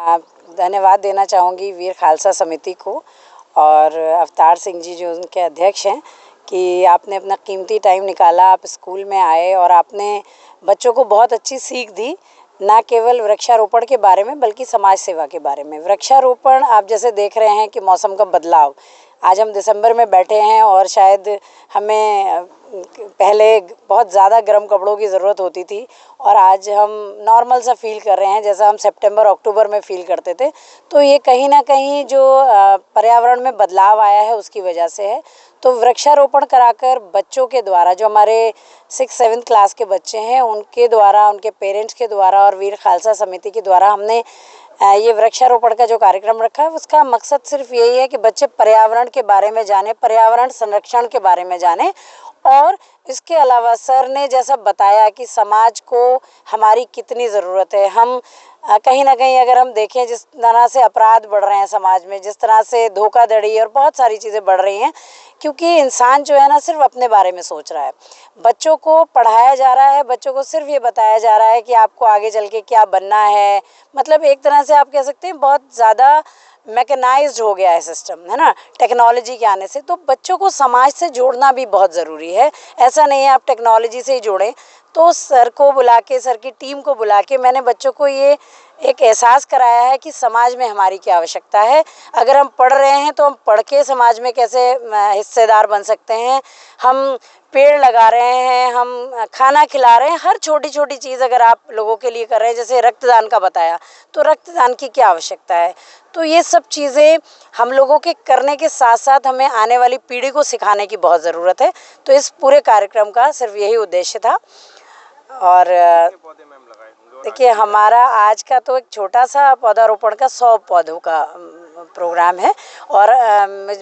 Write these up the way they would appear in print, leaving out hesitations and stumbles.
धन्यवाद देना चाहूँगी वीर खालसा समिति को और अवतार सिंह जी जो उनके अध्यक्ष हैं कि आपने अपना कीमती टाइम निकाला, आप स्कूल में आए और आपने बच्चों को बहुत अच्छी सीख दी, ना केवल वृक्षारोपण के बारे में बल्कि समाज सेवा के बारे में। वृक्षारोपण आप जैसे देख रहे हैं कि मौसम का बदलाव, आज हम दिसंबर में बैठे हैं और शायद हमें पहले बहुत ज़्यादा गर्म कपड़ों की ज़रूरत होती थी और आज हम नॉर्मल सा फील कर रहे हैं जैसा हम सितंबर अक्टूबर में फील करते थे। तो ये कहीं ना कहीं जो पर्यावरण में बदलाव आया है उसकी वजह से है। तो वृक्षारोपण कराकर बच्चों के द्वारा, जो हमारे 6-7 क्लास के बच्चे हैं उनके द्वारा, उनके पेरेंट्स के द्वारा और वीर खालसा समिति के द्वारा हमने ये वृक्षारोपण का जो कार्यक्रम रखा है उसका मकसद सिर्फ यही है कि बच्चे पर्यावरण के बारे में जाने, पर्यावरण संरक्षण के बारे में जाने। और इसके अलावा सर ने जैसा बताया कि समाज को हमारी कितनी ज़रूरत है। हम कहीं ना कहीं अगर हम देखें जिस तरह से अपराध बढ़ रहे हैं समाज में, जिस तरह से धोखाधड़ी और बहुत सारी चीज़ें बढ़ रही हैं, क्योंकि इंसान जो है ना सिर्फ अपने बारे में सोच रहा है। बच्चों को पढ़ाया जा रहा है, बच्चों को सिर्फ ये बताया जा रहा है कि आपको आगे चल के क्या बनना है। मतलब एक तरह से आप कह सकते हैं बहुत ज़्यादा मैकेनाइज्ड हो गया है सिस्टम, है ना, टेक्नोलॉजी के आने से। तो बच्चों को समाज से जोड़ना भी बहुत ज़रूरी है। ऐसा नहीं है आप टेक्नोलॉजी से ही जोड़ें। तो सर को बुला के, सर की टीम को बुला के मैंने बच्चों को ये एक एहसास कराया है कि समाज में हमारी क्या आवश्यकता है। अगर हम पढ़ रहे हैं तो हम पढ़ के समाज में कैसे हिस्सेदार बन सकते हैं। हम पेड़ लगा रहे हैं, हम खाना खिला रहे हैं, हर छोटी छोटी चीज़ अगर आप लोगों के लिए कर रहे हैं, जैसे रक्तदान का बताया, तो रक्तदान की क्या आवश्यकता है। तो ये सब चीज़ें हम लोगों के करने के साथ साथ हमें आने वाली पीढ़ी को सिखाने की बहुत ज़रूरत है। तो इस पूरे कार्यक्रम का सिर्फ यही उद्देश्य था। और देखिए हमारा आज का तो एक छोटा सा पौधारोपण का 100 पौधों का प्रोग्राम है और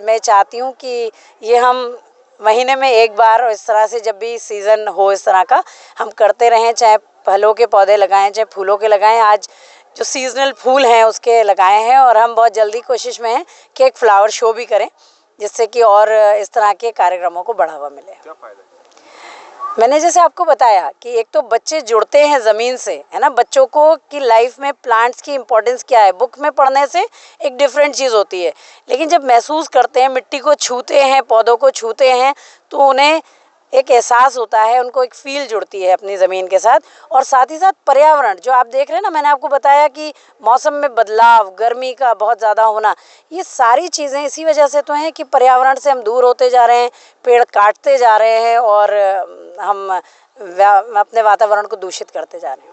मैं चाहती हूँ कि ये हम महीने में एक बार और इस तरह से जब भी सीज़न हो इस तरह का हम करते रहें, चाहे फलों के पौधे लगाएं चाहे फूलों के लगाएं। आज जो सीजनल फूल हैं उसके लगाए हैं और हम बहुत जल्दी कोशिश में हैं कि एक फ्लावर शो भी करें जिससे कि और इस तरह के कार्यक्रमों को बढ़ावा मिले। क्या फायदा है? मैंने जैसे आपको बताया कि एक तो बच्चे जुड़ते हैं ज़मीन से, है ना। बच्चों को कि लाइफ में प्लांट्स की इम्पोर्टेंस क्या है, बुक में पढ़ने से एक डिफरेंट चीज़ होती है, लेकिन जब महसूस करते हैं, मिट्टी को छूते हैं, पौधों को छूते हैं, तो उन्हें एक एहसास होता है, उनको एक फील जुड़ती है अपनी ज़मीन के साथ। और साथ ही साथ पर्यावरण जो आप देख रहे हैं ना, मैंने आपको बताया कि मौसम में बदलाव, गर्मी का बहुत ज़्यादा होना, ये सारी चीज़ें इसी वजह से तो हैं कि पर्यावरण से हम दूर होते जा रहे हैं, पेड़ काटते जा रहे हैं और हम अपने वातावरण को दूषित करते जा रहे हैं।